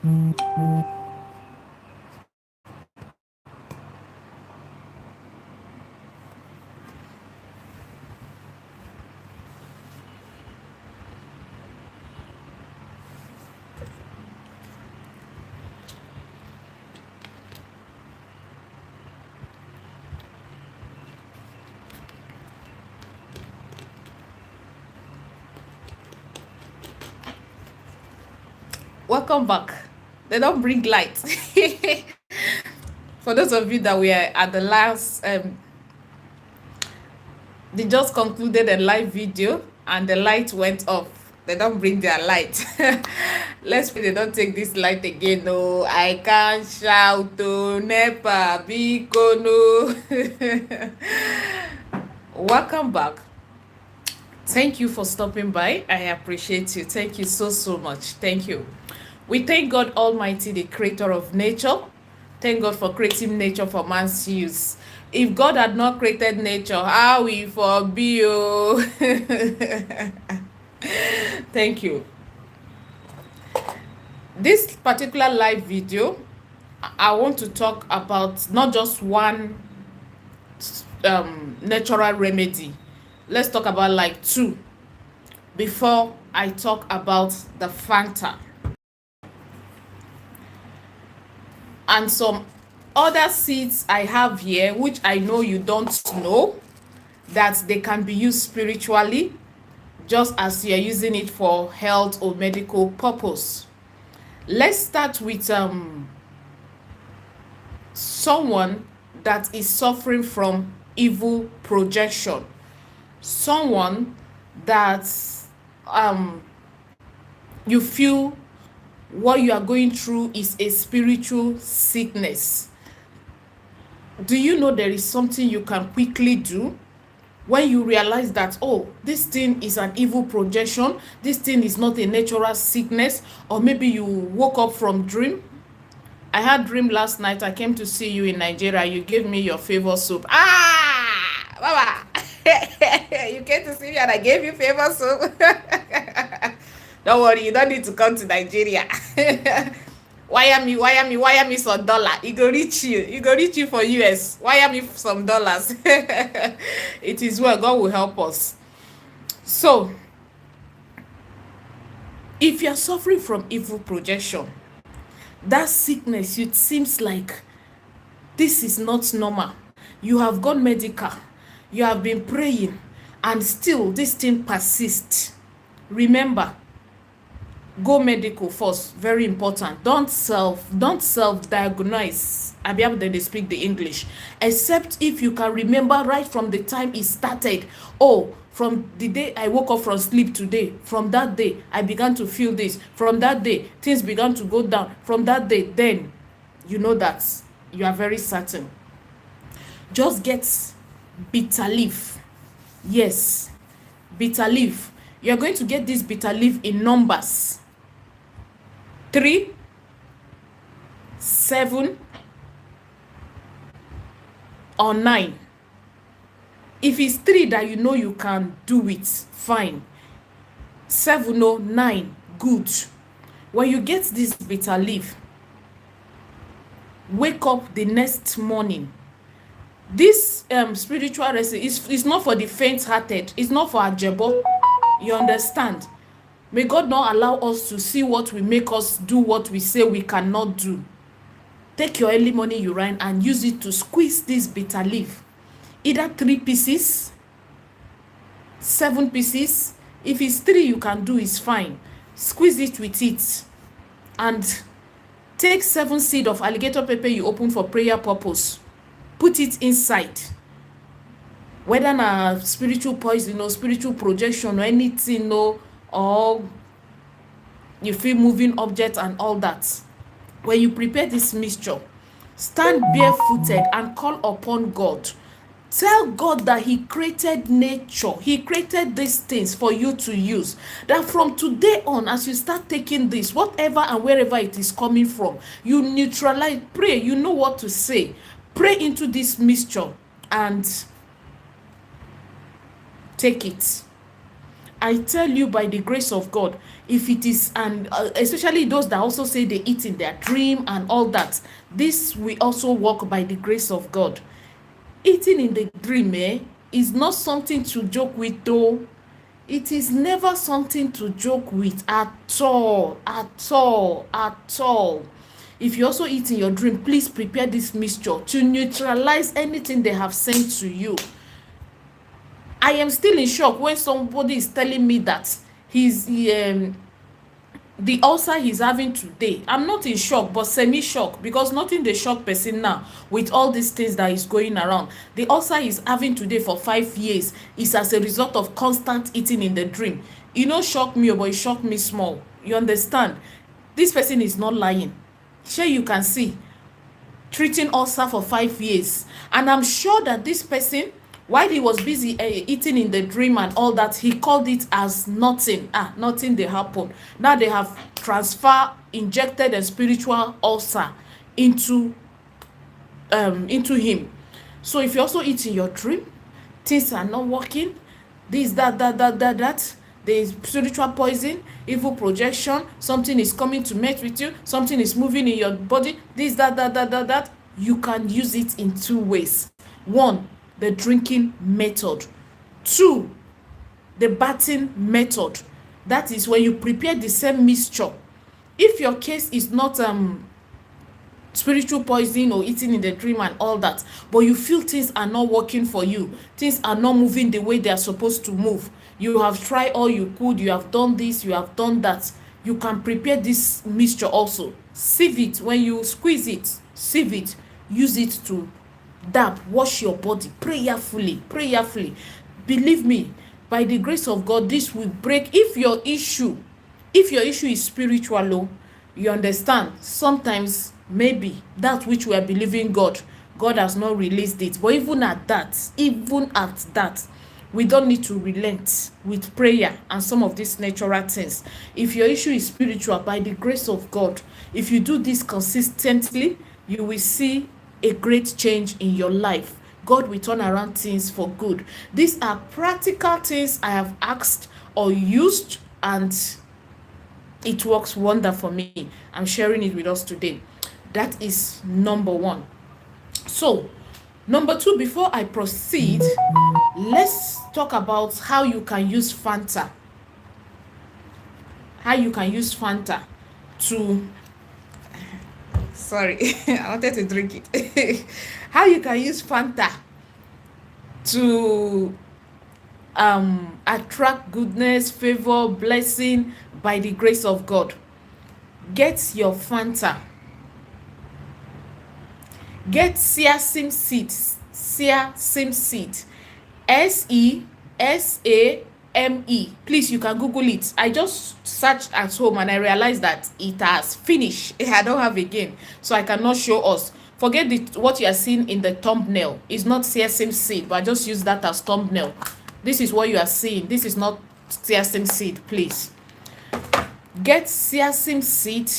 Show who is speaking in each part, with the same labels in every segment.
Speaker 1: Welcome back. They don't bring light. For those of you that were at the last, they just concluded a live video and the light went off. They don't bring their light. Let's pray they don't take this light again. No, I can't shout to Nepa Biko no. Welcome back. Thank you for stopping by. I appreciate you. Thank you so much. Thank you. We thank God Almighty, the creator of nature. Thank God for creating nature for man's use. If God had not created nature, how we for be? Oh? Thank you. This particular live video, I want to talk about not just one natural remedy. Let's talk about like two before I talk about the Fanta and some other seeds I have here, which I know you don't know, that they can be used spiritually just as you're using it for health or medical purpose. Let's start with someone that is suffering from evil projection, someone that you feel what you are going through is a spiritual sickness. Do you know there is something you can quickly do when you realize that, oh, this thing is an evil projection, this thing is not a natural sickness, or maybe you woke up from dream? I had dream last night. I came to see you in Nigeria. You gave me your Favour soap. Baba. You came to see me and I gave you Favour soap. Don't worry, you don't need to come to Nigeria. Wire me some dollar. It go reach you. It go reach you for US. Wire me some dollars. It is well. God will help us. So, if you're suffering from evil projection, that sickness, it seems like this is not normal. You have gone medical. You have been praying, and still this thing persists. Remember, go medical first. Very important. Don't self-diagnose. I be able to speak the English, except if you can remember right from the time it started. Oh, from the day I woke up from sleep today, from that day I began to feel this. From that day things began to go down. From that day, then you know that you are very certain. Just get bitter leaf. Yes, bitter leaf. You're going to get this bitter leaf in numbers 3, 7, or 9. If it's 3 that you know you can do it, fine. 7 or 9, good. When you get this bitter leaf, wake up the next morning. This spiritual recipe is not for the faint-hearted. It's not for ajebo. You understand? May God not allow us to see what will make us do what we say we cannot do. Take your early morning urine and use it to squeeze this bitter leaf. Either 3 pieces, 7 pieces. If it's 3 you can do, is fine. Squeeze it with it. And take 7 seeds of alligator pepper you open for prayer purpose. Put it inside. Whether na spiritual poison or spiritual projection or anything, or you feel moving objects and all that. When you prepare this mixture, stand barefooted and call upon God. Tell God that He created nature. He created these things for you to use. That from today on, as you start taking this, whatever and wherever it is coming from, you neutralize, pray, you know what to say. Pray into this mixture and take it. I tell you, by the grace of God, if it is, and especially those that also say they eat in their dream and all that, this will also work by the grace of God. Eating in the dream is not something to joke with, though. It is never something to joke with at all, at all, at all. If you also eat in your dream, please prepare this mixture to neutralize anything they have sent to you. I am still in shock when somebody is telling me that the ulcer he's having today. I'm not in shock, but semi-shock, because nothing dey shock person now with all these things that is going around. The ulcer he's having today for 5 years is as a result of constant eating in the dream. E no shock me, but e shock me small. You understand? This person is not lying. Shey you can see, treating ulcer for 5 years, and I'm sure that this person, while he was busy eating in the dream and all that, he called it as nothing. Nothing dey happen. Now they have injected a spiritual ulcer into him. So if you also eat in your dream, things are not working, this, that, there is spiritual poison, evil projection, something is coming to mess with you, something is moving in your body, this, that, you can use it in 2 ways. 1, the drinking method. 2, the bathing method. That is when you prepare the same mixture. If your case is not spiritual poison or eating in the dream and all that, but you feel things are not working for you, things are not moving the way they are supposed to move, you have tried all you could, you have done this, you have done that, you can prepare this mixture also. Sieve it. When you squeeze it, sieve it, use it to dab, wash your body prayerfully. Believe me, by the grace of God, this will break. If your issue is spiritual, you understand, sometimes maybe that which we are believing God has not released it. But even at that, we don't need to relent with prayer and some of these natural things. If your issue is spiritual, by the grace of God, if you do this consistently, you will see a great change in your life. God will turn around things for good. These are practical things I have asked or used, and it works wonder for me. I'm sharing it with us today. That is number 1. So, number 2, before I proceed, let's talk about how you can use Fanta. How you can use Fanta to... Sorry, I wanted to drink it. How you can use Fanta to attract goodness, favor, blessing by the grace of God. Get your Fanta. Get sesame seed. Sesame seed. SESAME. Please, you can Google it. I just searched at home and I realized that it has finished. I don't have again, so I cannot show us. Forget what you are seeing in the thumbnail. It's not sesame seed, but I just use that as thumbnail. This is what you are seeing. This is not sesame seed, please. Get sesame seed.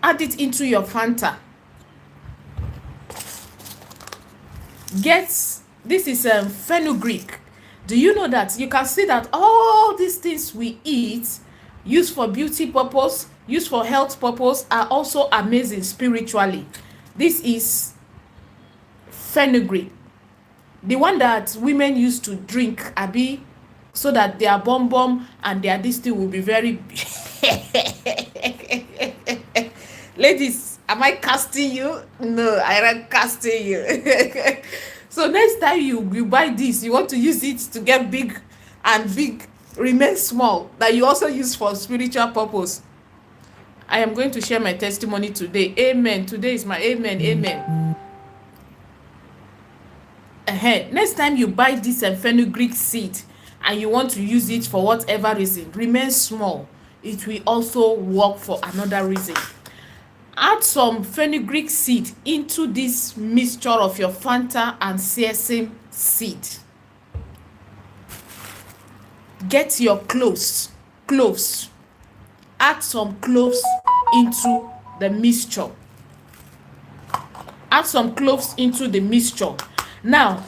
Speaker 1: Add it into your Fanta. This is fenugreek. Do you know that you can see that all these things we eat, used for beauty purpose, used for health purpose, are also amazing spiritually? This is fenugreek, the one that women used to drink, abi, so that their bum and their this thing will be very ladies, am I casting you? No, I am casting you. So next time you buy this, you want to use it to get big, and big remain small, that you also use for spiritual purpose. I am going to share my testimony today. Amen. Today is my amen. Next time you buy this fenugreek seed and you want to use it for whatever reason, remain small. It will also work for another reason. Add some fenugreek seed into this mixture of your Fanta and sesame seed. Get your cloves. Add some cloves into the mixture. Add some cloves into the mixture. Now,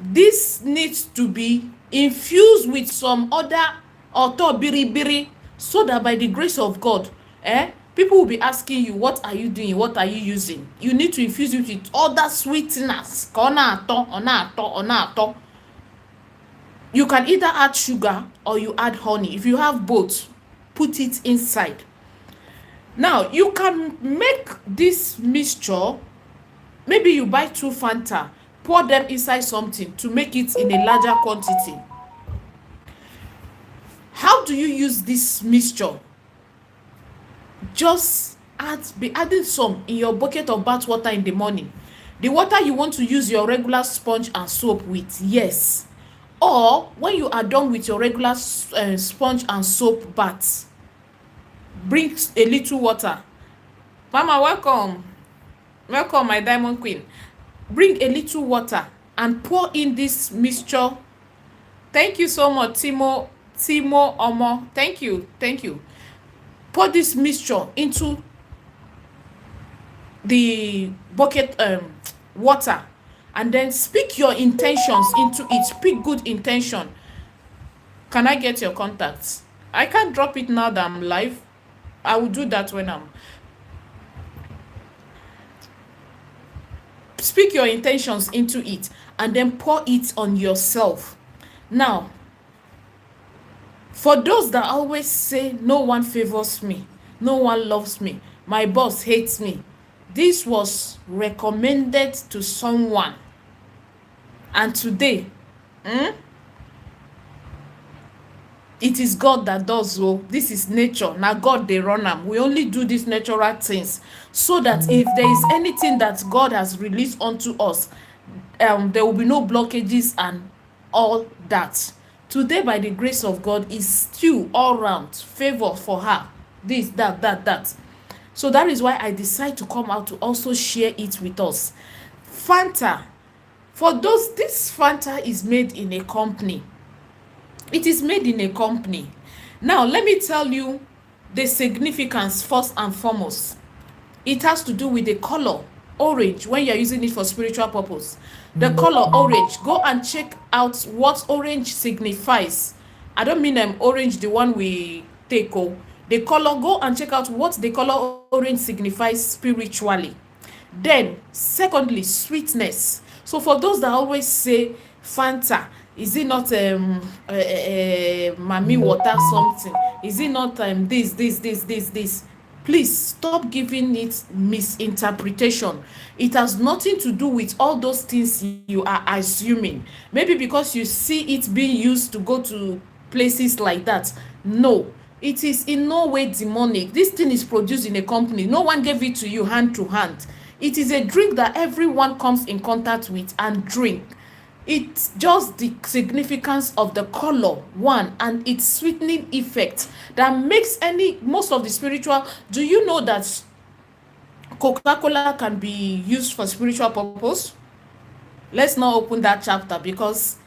Speaker 1: this needs to be infuse with some other auto biribiri, so that by the grace of God, people will be asking you, what are you doing, what are you using? You need to infuse it with other sweeteners. You can either add sugar or you add honey. If you have both, put it inside. Now you can make this mixture. Maybe you buy 2 Fanta, pour them inside something to make it in a larger quantity. How do you use this mixture? Just be adding some in your bucket of bath water in the morning. The water you want to use your regular sponge and soap with, yes. Or when you are done with your regular sponge and soap bath, bring a little water. Mama, welcome my diamond queen. Bring a little water and pour in this mixture. Thank you so much, Timo Omo. Thank you. Pour this mixture into the bucket water, and then speak your intentions into it. Speak good intention. Can I get your contacts? I can't drop it now that I'm live. I will do that when I'm. Speak your intentions into it and then pour it on yourself. Now, for those that always say no one favors me, no one loves me, my boss hates me, this was recommended to someone, and today it is God that does. This is nature. Now God they run am. We only do these natural things so that if there is anything that God has released unto us, there will be no blockages and all that. Today, by the grace of God, is still all round favor for her. This, that. So that is why I decide to come out to also share it with us. Fanta. For those, this Fanta is made in a company. It is made in a company. Now, let me tell you the significance first and foremost. It has to do with the color orange when you're using it for spiritual purpose. The color orange, go and check out what orange signifies. I don't mean orange the one we take. The color, go and check out what the color orange signifies spiritually. Then secondly, sweetness. So for those that always say Fanta, is it not mami water something? Is it not this? Please stop giving it misinterpretation. It has nothing to do with all those things you are assuming. Maybe because you see it being used to go to places like that. No, it is in no way demonic. This thing is produced in a company. No one gave it to you hand to hand. It is a drink that everyone comes in contact with and drink. It's just the significance of the color, one, and its sweetening effect that makes most of the spiritual. Do you know that Coca-Cola can be used for spiritual purpose? Let's not open that chapter, because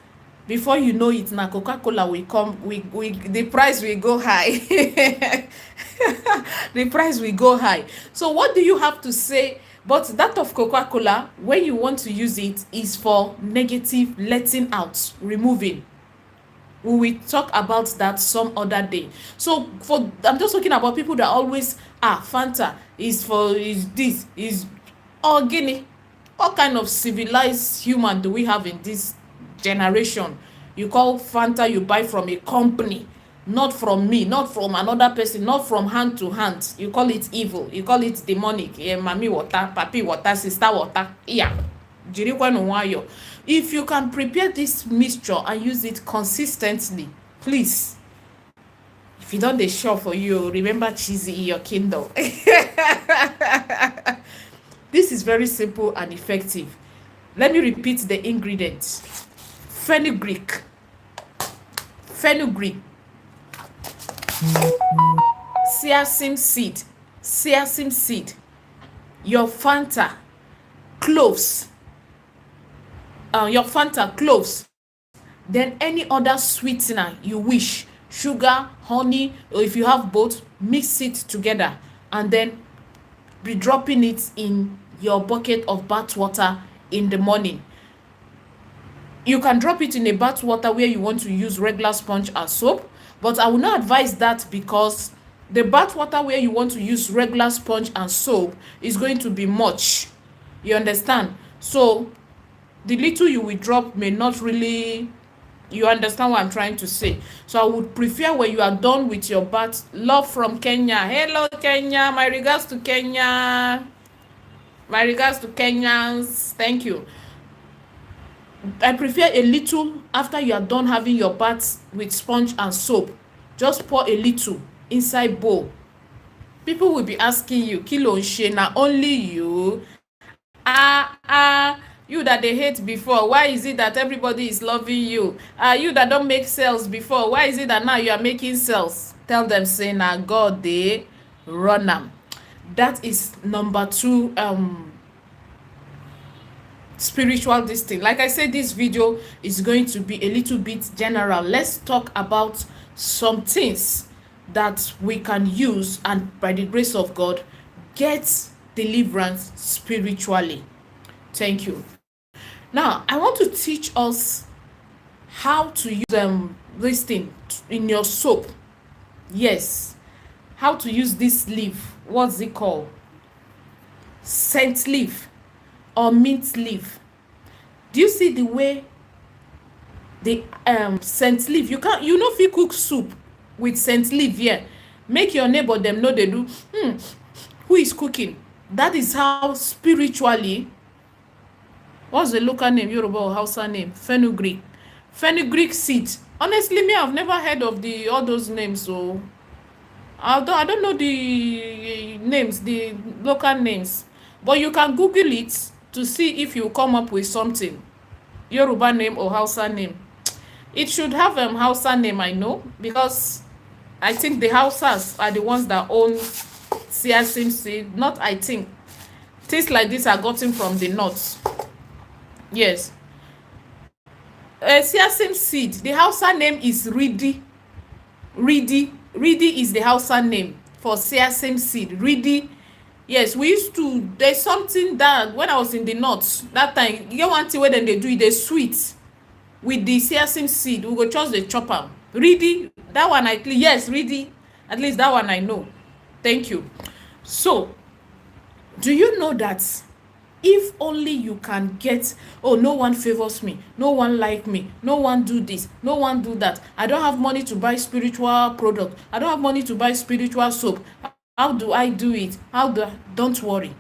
Speaker 1: before you know it, now Coca-Cola will come, the price will go high. The price will go high. So what do you have to say? But that of Coca-Cola, when you want to use it, is for negative letting out, removing. We will talk about that some other day. So I'm just talking about people that always Fanta is this is organic. What kind of civilized human do we have in this generation? You call Fanta, you buy from a company, not from me, not from another person, not from hand to hand. You call it evil, you call it demonic. Mami water, papi water, sister water. Yeah. If you can prepare this mixture and use it consistently, please. If you don't, they sure for you. Remember cheesy in your Kindle. This is very simple and effective. Let me repeat the ingredients. Fenugreek, seasim seed, your Fanta, cloves, then any other sweetener you wish, sugar, honey, or if you have both, mix it together and then be dropping it in your bucket of bath water in the morning. You can drop it in a bath water where you want to use regular sponge and soap, but I will not advise that because the bath water where you want to use regular sponge and soap is going to be much. You understand? So the little you will drop may not really, you understand what I'm trying to say. So I would prefer when you are done with your bath. Love from Kenya. Hello Kenya, my regards to Kenya. My regards to Kenyans. Thank you. I prefer a little after you are done having your bath with sponge and soap. Just pour a little inside bowl. People will be asking you, kilo nse na only you? You that they hate before, why is it that everybody is loving you? You that don't make sales before, why is it that now you are making sales? Tell them, say na God they run am. That is number 2 spiritual this thing. Like I said, this video is going to be a little bit general. Let's talk about some things that we can use and by the grace of God get deliverance spiritually. Thank you. Now I want to teach us how to use this thing in your soap. Yes, how to use this leaf. What's it called? Scent leaf or mint leaf. Do you see the way the scent leaf, you know if you cook soup with scent leaf here, make your neighbor them know they do who is cooking. That is how spiritually, what's the local name, Yoruba or Hausa name? Fenugreek seed. Honestly, me, I've never heard of all those names, so I don't know the names, the local names, but you can Google it to see if you come up with something, Yoruba name or Hausa name. It should have Hausa name, I know, because I think the Hausas are the ones that own Siasim seed. Not I think. Things like this are gotten from the north. Yes. Siasim seed, the Hausa name is Ridi. Ridi is the Hausa name for Siasim seed. Ridi. Yes, we used to, there's something that when I was in the north that time, you get one thing where then they do it, they sweet with the Siasim seed. We go just the chopper. Ridi, that one yes, Ridi, at least that one I know. Thank you. So do you know that if only you can get, oh, no one favors me, no one like me, no one do this, no one do that, I don't have money to buy spiritual product, I don't have money to buy spiritual soap, how do I do it? Don't worry.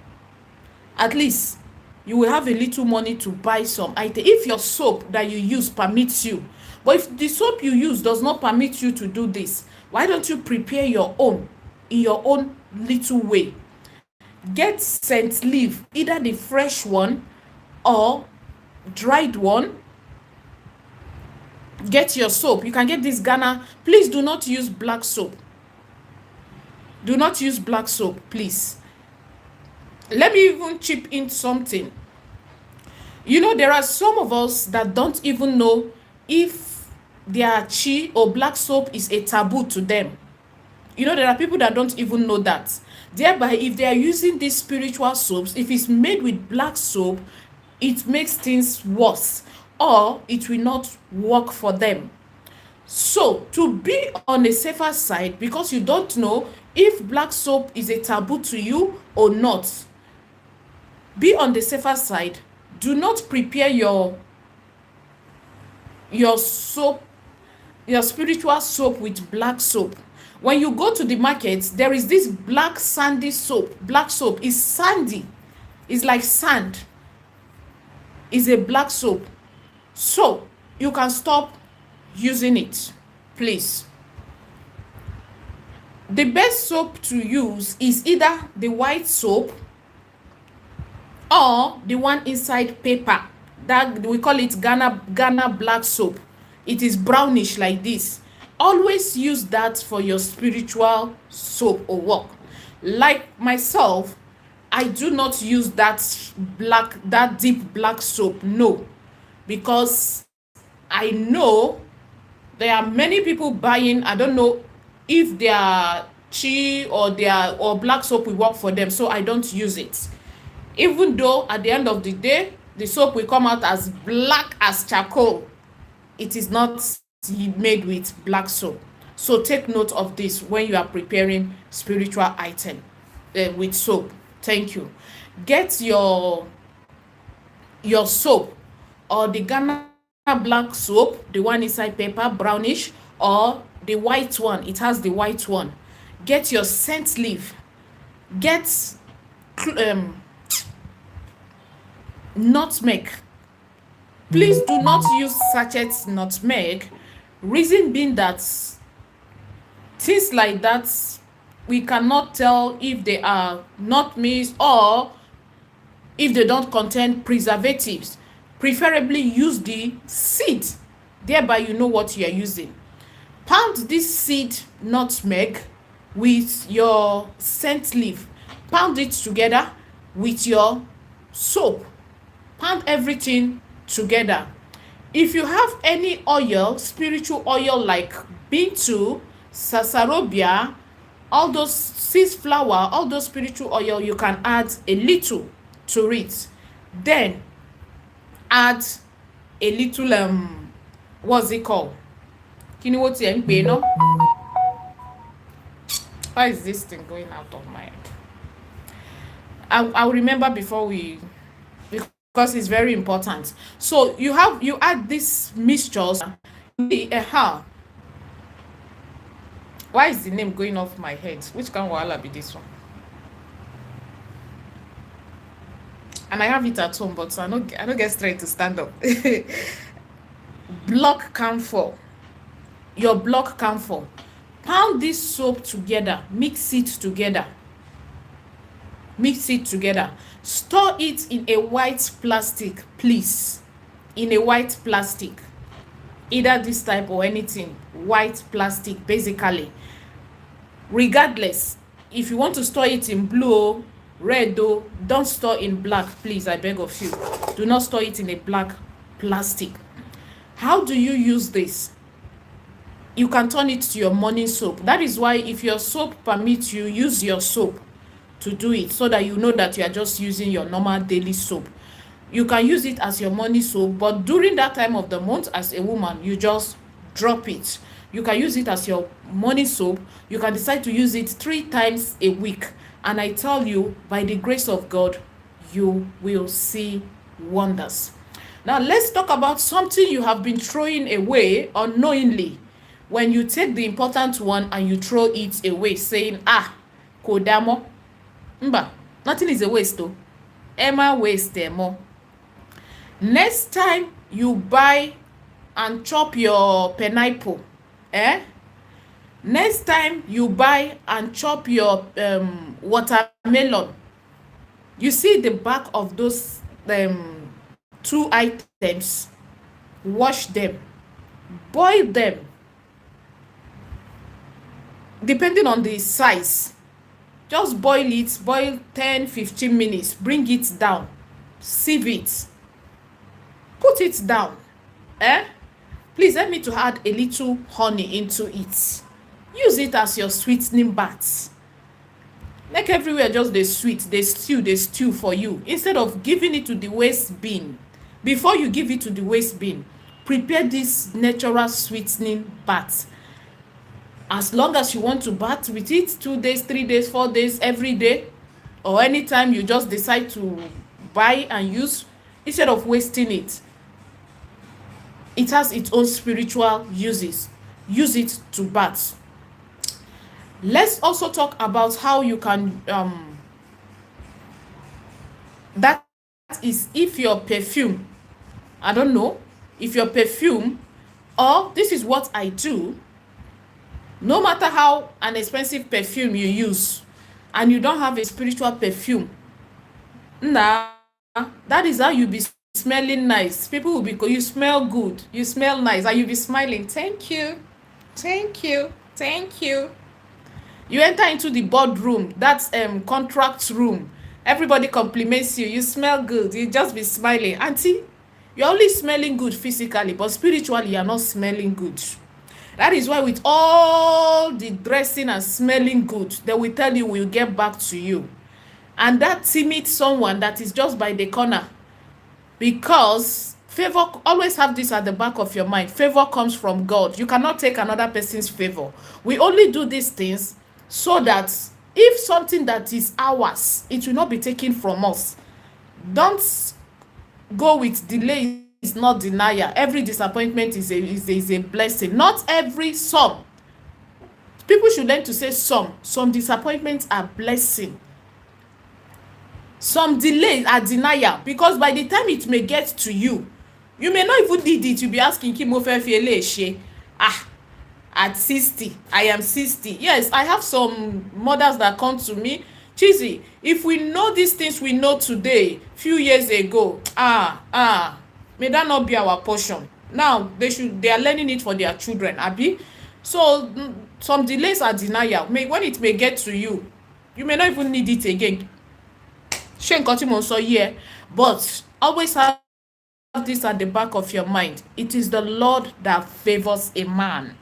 Speaker 1: At least you will have a little money to buy some item if your soap that you use permits you. But if the soap you use does not permit you to do this, why don't you prepare your own in your own little way? Get scent leaf, either the fresh one or dried one. Get your soap. You can get this Ghana. Please do not use black soap. Do not use black soap, please. Let me even chip in something. You know, there are some of us that don't even know if their chi or black soap is a taboo to them. You know, there are people that don't even know that. Thereby, if they are using these spiritual soaps, if it's made with black soap, it makes things worse or it will not work for them. So, to be on a safer side, because you don't know if black soap is a taboo to you or not, be on the safer side. Do not prepare your soap, your spiritual soap with black soap. When you go to the market, there is this black sandy soap. Black soap is sandy. It's like sand. It's a black soap. So, you can stop using it, please. The best soap to use is either the white soap or the one inside paper. That we call it Ghana black soap. It is brownish like this. Always use that for your spiritual soap or work. Like myself, I do not use that deep black soap, no, because I know there are many people buying. I don't know if their chi or black soap will work for them, so I don't use it. Even though at the end of the day, The soap will come out as black as charcoal. It is not made with black soap. So take note of this when you are preparing spiritual item with soap. Thank you. Get your soap, or the Ghana black soap, the one inside paper, brownish, or the white one. It has the white one. Get your scent leaf. Get nutmeg. Please do not use sachet nutmeg. Reason being that things like that, we cannot tell if they are nutmegs or if they don't contain preservatives. Preferably use the seed, thereby you know what you are using. Pound this seed nutmeg with your scent leaf. Pound it together with your soap. Pound everything together. If you have any oil, spiritual oil like bintu, sasarobia, all those seed flower, all those spiritual oil, you can add a little to it. Then add a little what's it called? Kini wo ti en pe no? Why is this thing going out of my head? I'll remember before we, because it's very important. So you add this mixtures. Why is the name going off my head? Which can wahala be this one? And I have it at home, but I don't get straight to stand up. Block camphor. Your block camphor. Pound this soap together. Mix it together. Mix it together. Store it in a white plastic, please. In a white plastic. Either this type or anything. White plastic, basically. Regardless, if you want to store it in blue, red, though, don't store in black, please. I beg of you. Do not store it in a black plastic. How do you use this? You can turn it to your morning soap. That is why if your soap permits you, use your soap to do it, so that you know that you are just using your normal daily soap. You can use it as your morning soap, but during that time of the month, as a woman, you just drop it. You can use it as your morning soap. You can decide to use it 3 times a week. And I tell you, by the grace of God, you will see wonders. Now, let's talk about something you have been throwing away unknowingly. When you take the important one and you throw it away, saying, kodamo. Mba, nothing is a waste though. Emma waste more. Next time you buy and chop your pineapple, next time you buy and chop your watermelon, you see the back of those 2 items, wash them, boil them, depending on the size. Just boil it, boil 10-15 minutes, bring it down, sieve it, put it down. Please help me to add a little honey into it. Use it as your sweetening bath. Make everywhere just the sweet, the stew for you. Instead of giving it to the waste bin, before you give it to the waste bin, prepare this natural sweetening bath. As long as you want to bath with it 2 days, 3 days, 4 days, every day, or anytime you just decide to buy and use, instead of wasting it, it has its own spiritual uses. Use it to bath. Let's also talk about how you can that is if your perfume, I don't know, if your perfume, or this is what I do. No matter how an expensive perfume you use and you don't have a spiritual perfume, that is how you be smelling nice. People will be, you smell good, you smell nice, and you'll be smiling. Thank you, thank you, thank you. You enter into the boardroom, that's contract room. Everybody compliments you. You smell good. You just be smiling. Auntie, you're only smelling good physically, but spiritually, you're not smelling good. That is why with all the dressing and smelling good, they will tell you we'll get back to you. And that timid someone that is just by the corner, because favor, always have this at the back of your mind. Favor comes from God. You cannot take another person's favor. We only do these things so that if something that is ours, it will not be taken from us. Don't go with delay is not denial. Every disappointment is a blessing. Not every, some people should learn to say some disappointments are blessing. Some delays are denial, because by the time it may get to you, you may not even need it. You'll be asking, kí mo fẹ́ fi eléyìí ṣe? At 60, I am 60. Yes, I have some mothers that come to me, Chizzy, if we know these things we know today, few years ago, may that not be our portion. Now they are learning it for their children, abi. So some delays are denial. When it may get to you, you may not even need it again. Ṣé nǹkan tí mo sọ yẹ? But always have this at the back of your mind. It is the Lord that favors a man.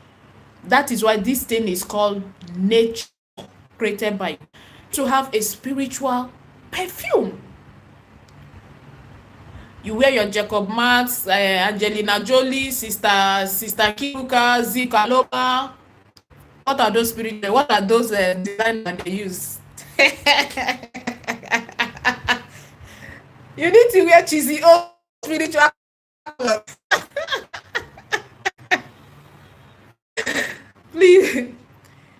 Speaker 1: That is why this thing is called nature, created by God, to have a spiritual perfume. You wear your Jacob Marks, Angelina Jolie, Sister Kiruka, Zika Loba. What are those spiritual? What are those designs that they use? You need to wear cheesy old spiritual clothes. Please.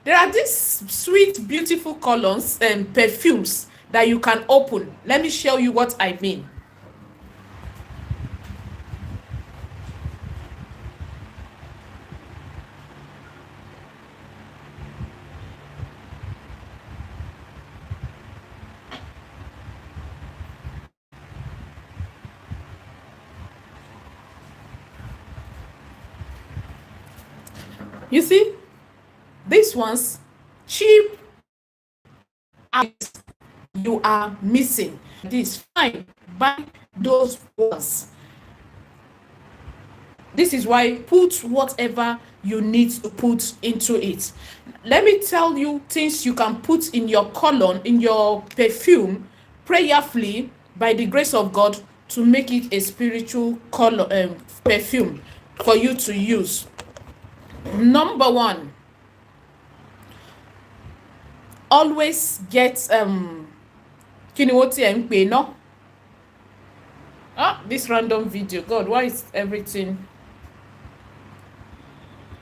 Speaker 1: There are these sweet, beautiful colognes and perfumes that you can open. Let me show you what I mean. You see, these ones, cheap, you are missing. This, fine, buy those ones. This is why put whatever you need to put into it. Let me tell you things you can put in your cologne, in your perfume, prayerfully, by the grace of God, to make it a spiritual perfume for you to use. Number one, always get this random video, God, why is everything?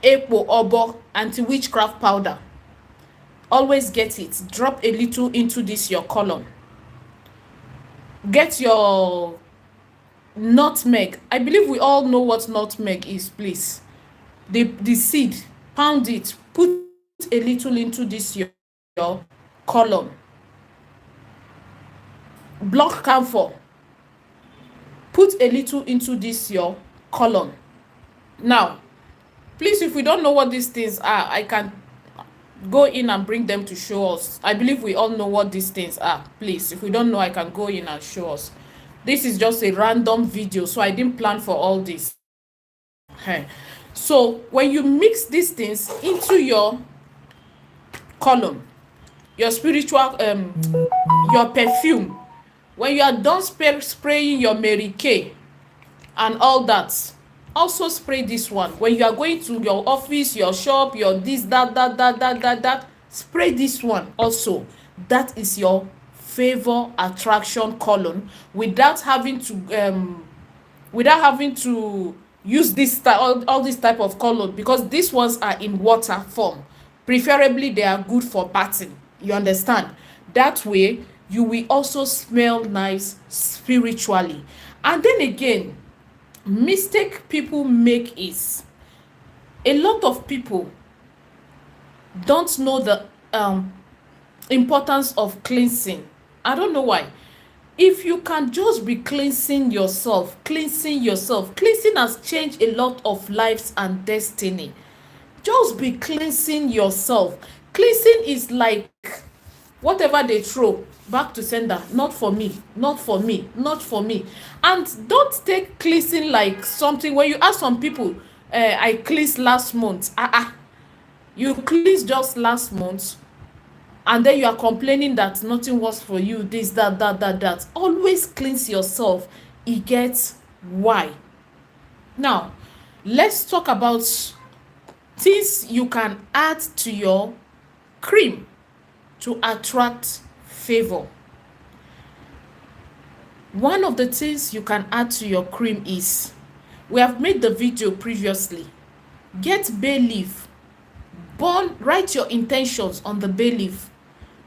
Speaker 1: Epo obo anti-witchcraft powder. Always get it. Drop a little into this your column. Get your nutmeg. I believe we all know what nutmeg is, please. The seed, pound it, put a little into this your column. Block camphor, put a little into this your column. Now, please, if we don't know what these things are, I can go in and bring them to show us. I believe we all know what these things are. Please, if we don't know, I can go in and show us. This is just a random video, so I didn't plan for all this. So when you mix these things into your column, your spiritual your perfume, when you are done spraying your Mary Kay and all that, also spray this one. When you are going to your office, your shop, your this, that, spray this one also. That is your favor attraction cologne, without having to use this all this type of cologne, because these ones are in water form. Preferably they are good for bathing, you understand? That way you will also smell nice spiritually. And then again, mistake people make is, a lot of people don't know the importance of cleansing. I don't know why. If you can just be cleansing yourself, cleansing has changed a lot of lives and destiny. Just be cleansing yourself. Cleansing is like whatever they throw back to sender. Not for me, not for me, not for me. And don't take cleansing like something when you ask some people, I cleansed last month. You cleansed just last month, and then you are complaining that nothing was for you, this, that. Always cleanse yourself. e get why. Now let's talk about things you can add to your cream to attract favor. One of the things you can add to your cream is, we have made the video previously, get bay leaf, burn, write your intentions on the bay leaf,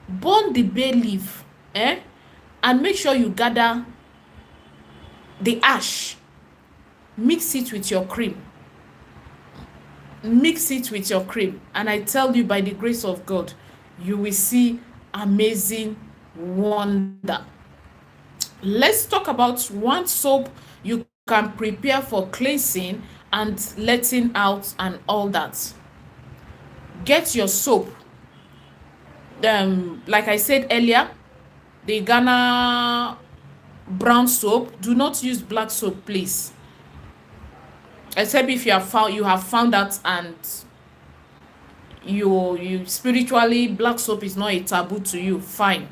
Speaker 1: burn the bay leaf, and make sure you gather the ash, mix it with your cream, and I tell you, by the grace of God, you will see amazing wonder. Let's talk about one soap you can prepare for cleansing and letting out and all that. Get your soap. Like I said earlier, the Ghana brown soap. Do not use black soap, please. Except if you have found out and you spiritually, black soap is not a taboo to you, fine.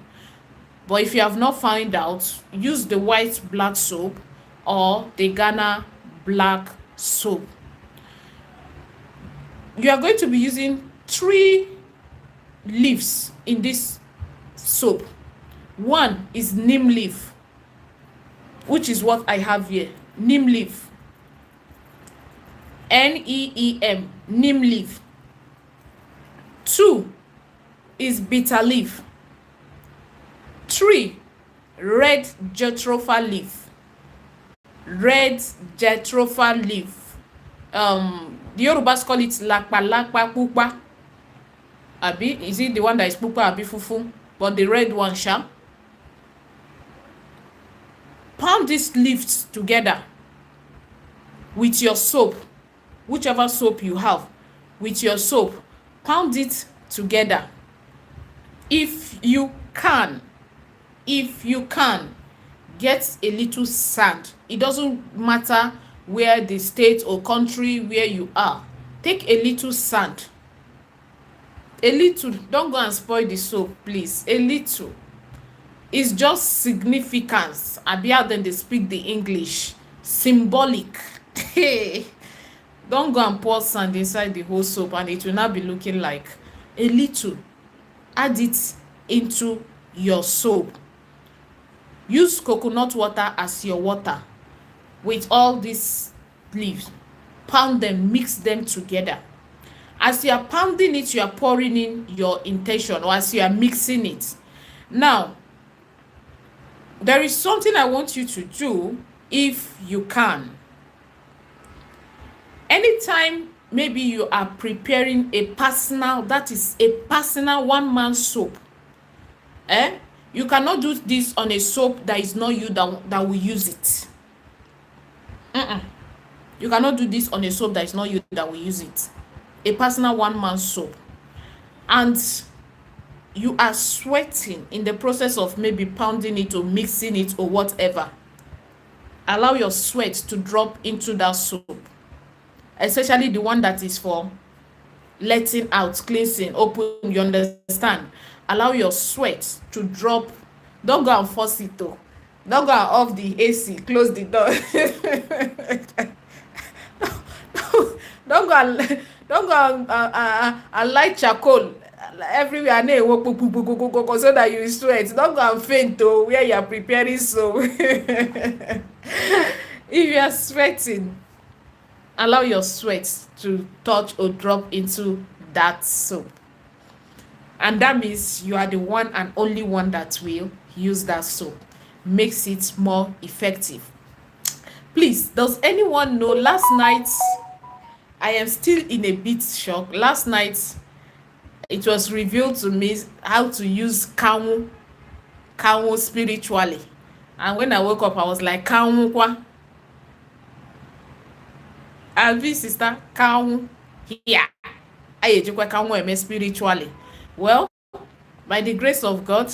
Speaker 1: But if you have not found out, use the white black soap or the Ghana black soap. You are going to be using 3 leaves in this soap. One is neem leaf, which is what I have here. Neem leaf, NEEM, neem leaf. 2 is bitter leaf. 3, red jatropha leaf. Red jatropha leaf. The Yorubas call it lakpa pupa. Abi, is it the one that is pupa abi fufu? But the red one, sha. Pound these leaves together with your soap, whichever soap you have, with your soap. Pound it together. If you can, get a little sand. It doesn't matter where the state or country where you are. Take a little sand. A little. Don't go and spoil the soap, please. A little. It's just significance. Abia, then they speak the English. Symbolic. Don't go and pour sand inside the whole soap and it will not be looking like. A little. Add it into your soap. Use coconut water as your water with all these leaves. Pound them, mix them together. As you are pounding it, you are pouring in your intention, or as you are mixing it. Now, there is something I want you to do if you can. Anytime maybe you are preparing a personal, that is a personal one-man soap, you cannot do this on a soap that is not you that will use it. You cannot do this on a soap that is not you that will use it. A personal one-man soap. And you are sweating in the process of maybe pounding it or mixing it or whatever. Allow your sweat to drop into that soap. Especially the one that is for letting out, cleansing, open, you understand? Allow your sweat to drop. Don't go and force it though. Don't go and off the AC, close the door. don't go and light charcoal everywhere so that you sweat. Don't go and faint though where you are preparing soap. If you are sweating, allow your sweat to touch or drop into that soap. And that means you are the one and only one that will use that soap. Makes it more effective. Please, does anyone know, last night, I am still in a bit shock. Last night, it was revealed to me how to use kawu spiritually. And when I woke up, I was like, kawu kwa? Abi, sister, kawu here. I kawu spiritually. Well, by the grace of God,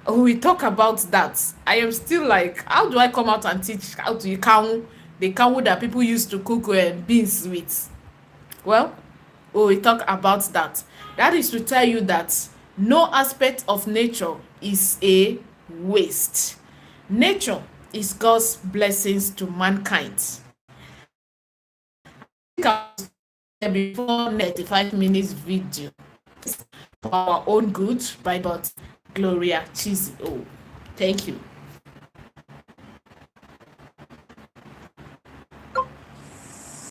Speaker 1: we talk about that. I am still like, how do I come out and teach how to kawu, the kawu that people used to cook beans with? Well, we talk about that. That is to tell you that no aspect of nature is a waste. Nature is God's blessings to mankind. Before 95 minutes video for our own good by Dot Gloria Chizzy. Oh, thank you.